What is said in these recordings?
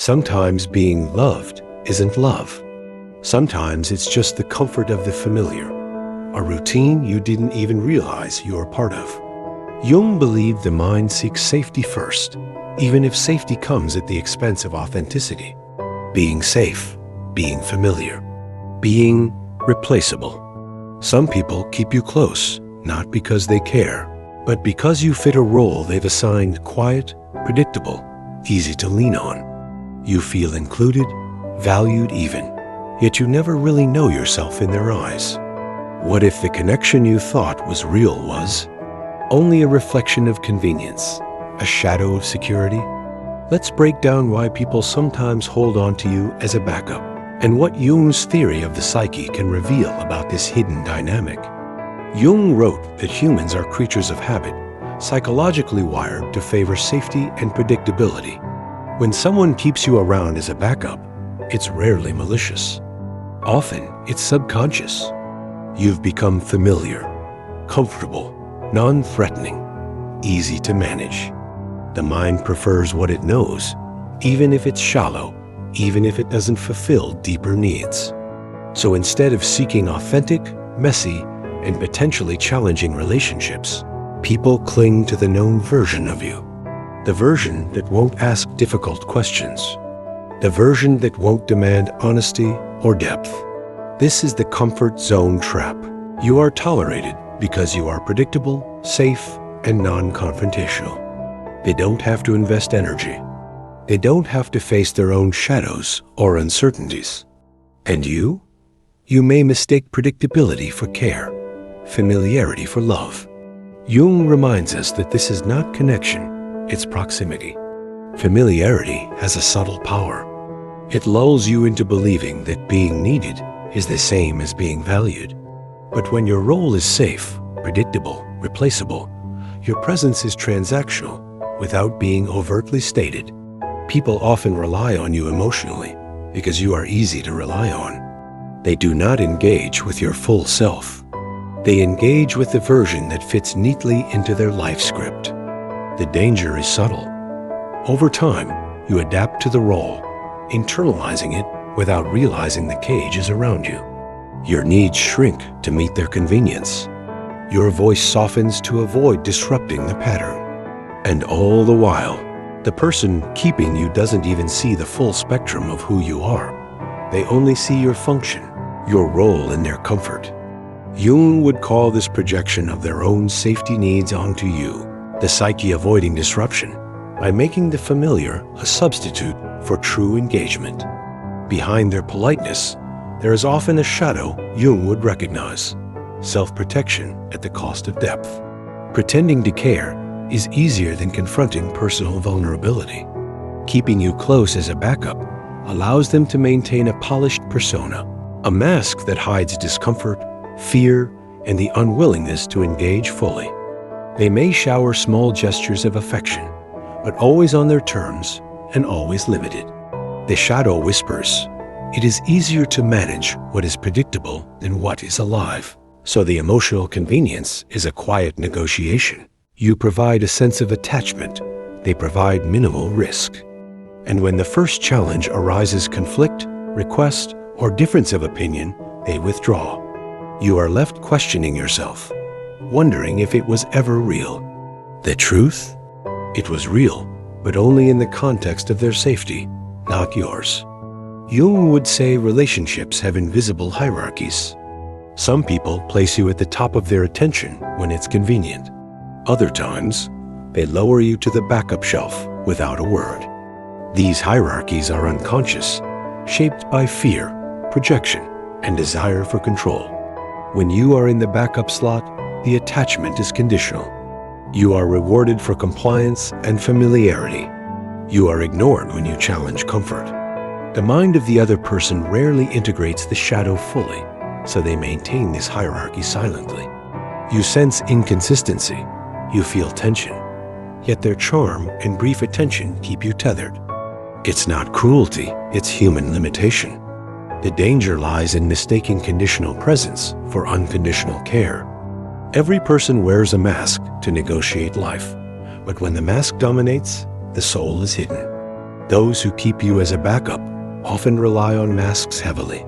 Sometimes being loved isn't love. Sometimes it's just the comfort of the familiar, a routine you didn't even realize you were part of. Jung believed the mind seeks safety first, even if safety comes at the expense of authenticity. Being safe, being familiar, being replaceable. Some people keep you close, not because they care, but because you fit a role they've assigned quiet, predictable, easy to lean on. You feel included, valued even, yet you never really know yourself in their eyes. What if the connection you thought was real was only a reflection of convenience, a shadow of security? Let's break down why people sometimes hold on to you as a backup, and what Jung's theory of the psyche can reveal about this hidden dynamic. Jung wrote that humans are creatures of habit, psychologically wired to favor safety and predictability. When someone keeps you around as a backup, it's rarely malicious. Often, it's subconscious. You've become familiar, comfortable, non-threatening, easy to manage. The mind prefers what it knows, even if it's shallow, even if it doesn't fulfill deeper needs. So instead of seeking authentic, messy, and potentially challenging relationships, people cling to the known version of you. The version that won't ask difficult questions. The version that won't demand honesty or depth. This is the comfort zone trap. You are tolerated because you are predictable, safe, and non-confrontational. They don't have to invest energy. They don't have to face their own shadows or uncertainties. And you? You may mistake predictability for care, familiarity for love. Jung reminds us that this is not connection, it's proximity. Familiarity has a subtle power. It lulls you into believing that being needed is the same as being valued. But when your role is safe, predictable, replaceable, your presence is transactional without being overtly stated. People often rely on you emotionally because you are easy to rely on. They do not engage with your full self. They engage with the version that fits neatly into their life script. The danger is subtle. Over time, you adapt to the role, internalizing it without realizing the cage is around you. Your needs shrink to meet their convenience. Your voice softens to avoid disrupting the pattern. And all the while, the person keeping you doesn't even see the full spectrum of who you are. They only see your function, your role in their comfort. Jung would call this projection of their own safety needs onto you, the psyche avoiding disruption, by making the familiar a substitute for true engagement. Behind their politeness, there is often a shadow Jung would recognize: self-protection at the cost of depth. Pretending to care is easier than confronting personal vulnerability. Keeping you close as a backup allows them to maintain a polished persona, a mask that hides discomfort, fear, and the unwillingness to engage fully. They may shower small gestures of affection, but always on their terms and always limited. The shadow whispers, "It is easier to manage what is predictable than what is alive." So the emotional convenience is a quiet negotiation. You provide a sense of attachment. They provide minimal risk. And when the first challenge arises conflict, request, or difference of opinion, they withdraw. You are left questioning yourself, wondering if it was ever real. The truth? It was real, but only in the context of their safety, not yours. Jung would say relationships have invisible hierarchies. Some people place you at the top of their attention when it's convenient. Other times, they lower you to the backup shelf without a word. These hierarchies are unconscious, shaped by fear, projection, and desire for control. When you are in the backup slot, the attachment is conditional. You are rewarded for compliance and familiarity. You are ignored when you challenge comfort. The mind of the other person rarely integrates the shadow fully, so they maintain this hierarchy silently. You sense inconsistency. You feel tension. Yet their charm and brief attention keep you tethered. It's not cruelty, it's human limitation. The danger lies in mistaking conditional presence for unconditional care. Every person wears a mask to negotiate life, but when the mask dominates, the soul is hidden. Those who keep you as a backup often rely on masks heavily.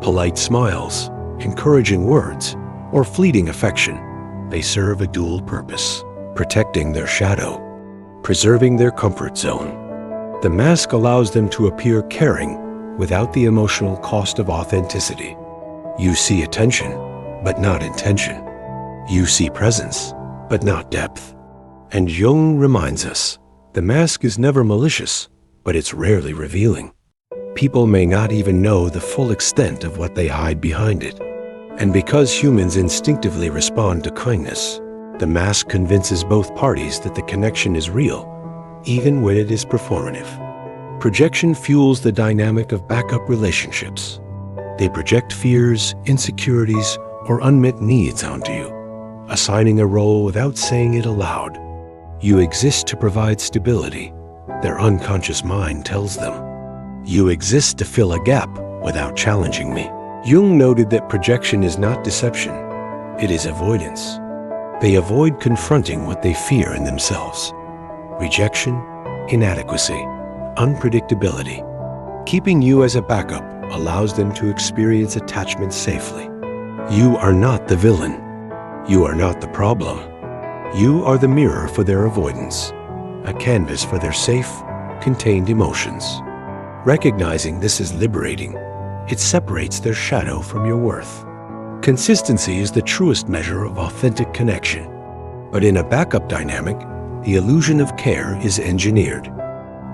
Polite smiles, encouraging words, or fleeting affection, they serve a dual purpose: protecting their shadow, preserving their comfort zone. The mask allows them to appear caring without the emotional cost of authenticity. You see attention, but not intention. You see presence, but not depth. And Jung reminds us, the mask is never malicious, but it's rarely revealing. People may not even know the full extent of what they hide behind it. And because humans instinctively respond to kindness, the mask convinces both parties that the connection is real, even when it is performative. Projection fuels the dynamic of backup relationships. They project fears, insecurities, or unmet needs onto you, assigning a role without saying it aloud. You exist to provide stability, their unconscious mind tells them. You exist to fill a gap without challenging me. Jung noted that projection is not deception, it is avoidance. They avoid confronting what they fear in themselves: rejection, inadequacy, unpredictability. Keeping you as a backup allows them to experience attachment safely. You are not the villain. You are not the problem. You are the mirror for their avoidance, a canvas for their safe, contained emotions. Recognizing this is liberating. It separates their shadow from your worth. Consistency is the truest measure of authentic connection. But in a backup dynamic, the illusion of care is engineered.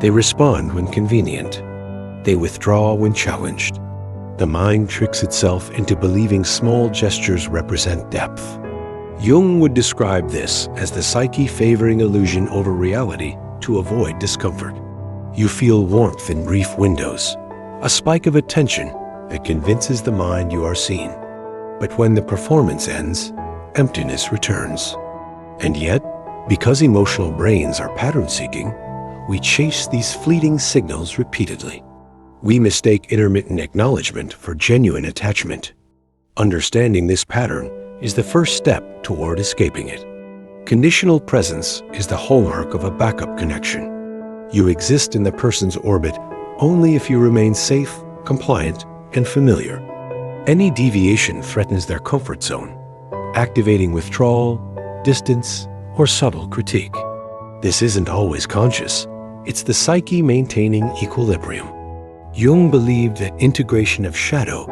They respond when convenient. They withdraw when challenged. The mind tricks itself into believing small gestures represent depth. Jung would describe this as the psyche favoring illusion over reality to avoid discomfort. You feel warmth in brief windows, a spike of attention that convinces the mind you are seen. But when the performance ends, emptiness returns. And yet, because emotional brains are pattern-seeking, we chase these fleeting signals repeatedly. We mistake intermittent acknowledgement for genuine attachment. Understanding this pattern is the first step toward escaping it. Conditional presence is the hallmark of a backup connection. You exist in the person's orbit only if you remain safe, compliant, and familiar. Any deviation threatens their comfort zone, activating withdrawal, distance, or subtle critique. This isn't always conscious. It's the psyche maintaining equilibrium. Jung believed that integration of shadow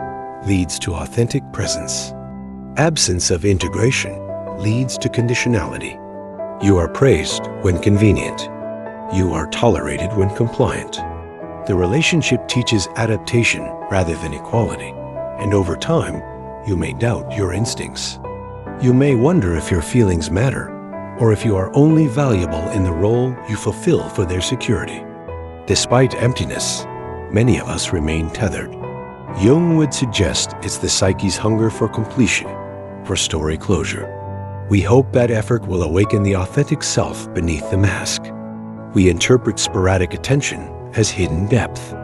leads to authentic presence. Absence of integration leads to conditionality. You are praised when convenient. You are tolerated when compliant. The relationship teaches adaptation rather than equality, and over time, you may doubt your instincts. You may wonder if your feelings matter, or if you are only valuable in the role you fulfill for their security. Despite emptiness, many of us remain tethered. Jung would suggest it's the psyche's hunger for completion, for story closure. We hope that effort will awaken the authentic self beneath the mask. We interpret sporadic attention as hidden depth.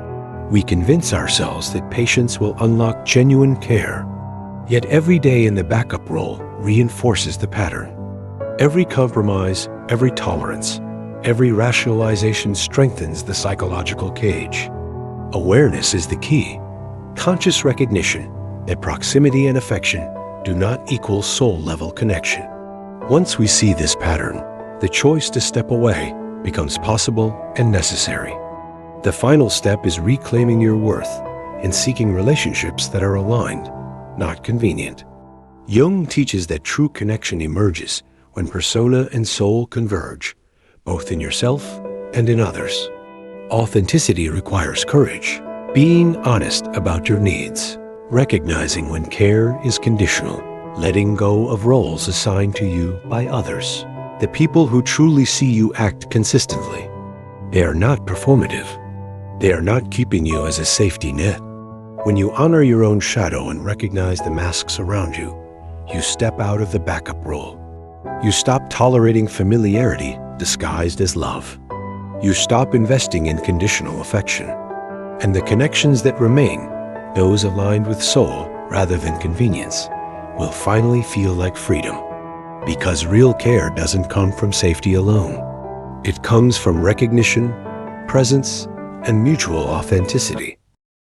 We convince ourselves that patience will unlock genuine care. Yet every day in the backup role reinforces the pattern. Every compromise, every tolerance, every rationalization strengthens the psychological cage. Awareness is the key. Conscious recognition that proximity and affection do not equal soul-level connection. Once we see this pattern, the choice to step away becomes possible and necessary. The final step is reclaiming your worth and seeking relationships that are aligned, not convenient. Jung teaches that true connection emerges when persona and soul converge, both in yourself and in others. Authenticity requires courage, being honest about your needs, recognizing when care is conditional, letting go of roles assigned to you by others. The people who truly see you act consistently. They are not performative. They are not keeping you as a safety net. When you honor your own shadow and recognize the masks around you, you step out of the backup role. You stop tolerating familiarity disguised as love. You stop investing in conditional affection. And the connections that remain, those aligned with soul rather than convenience, will finally feel like freedom. Because real care doesn't come from safety alone. It comes from recognition, presence, and mutual authenticity.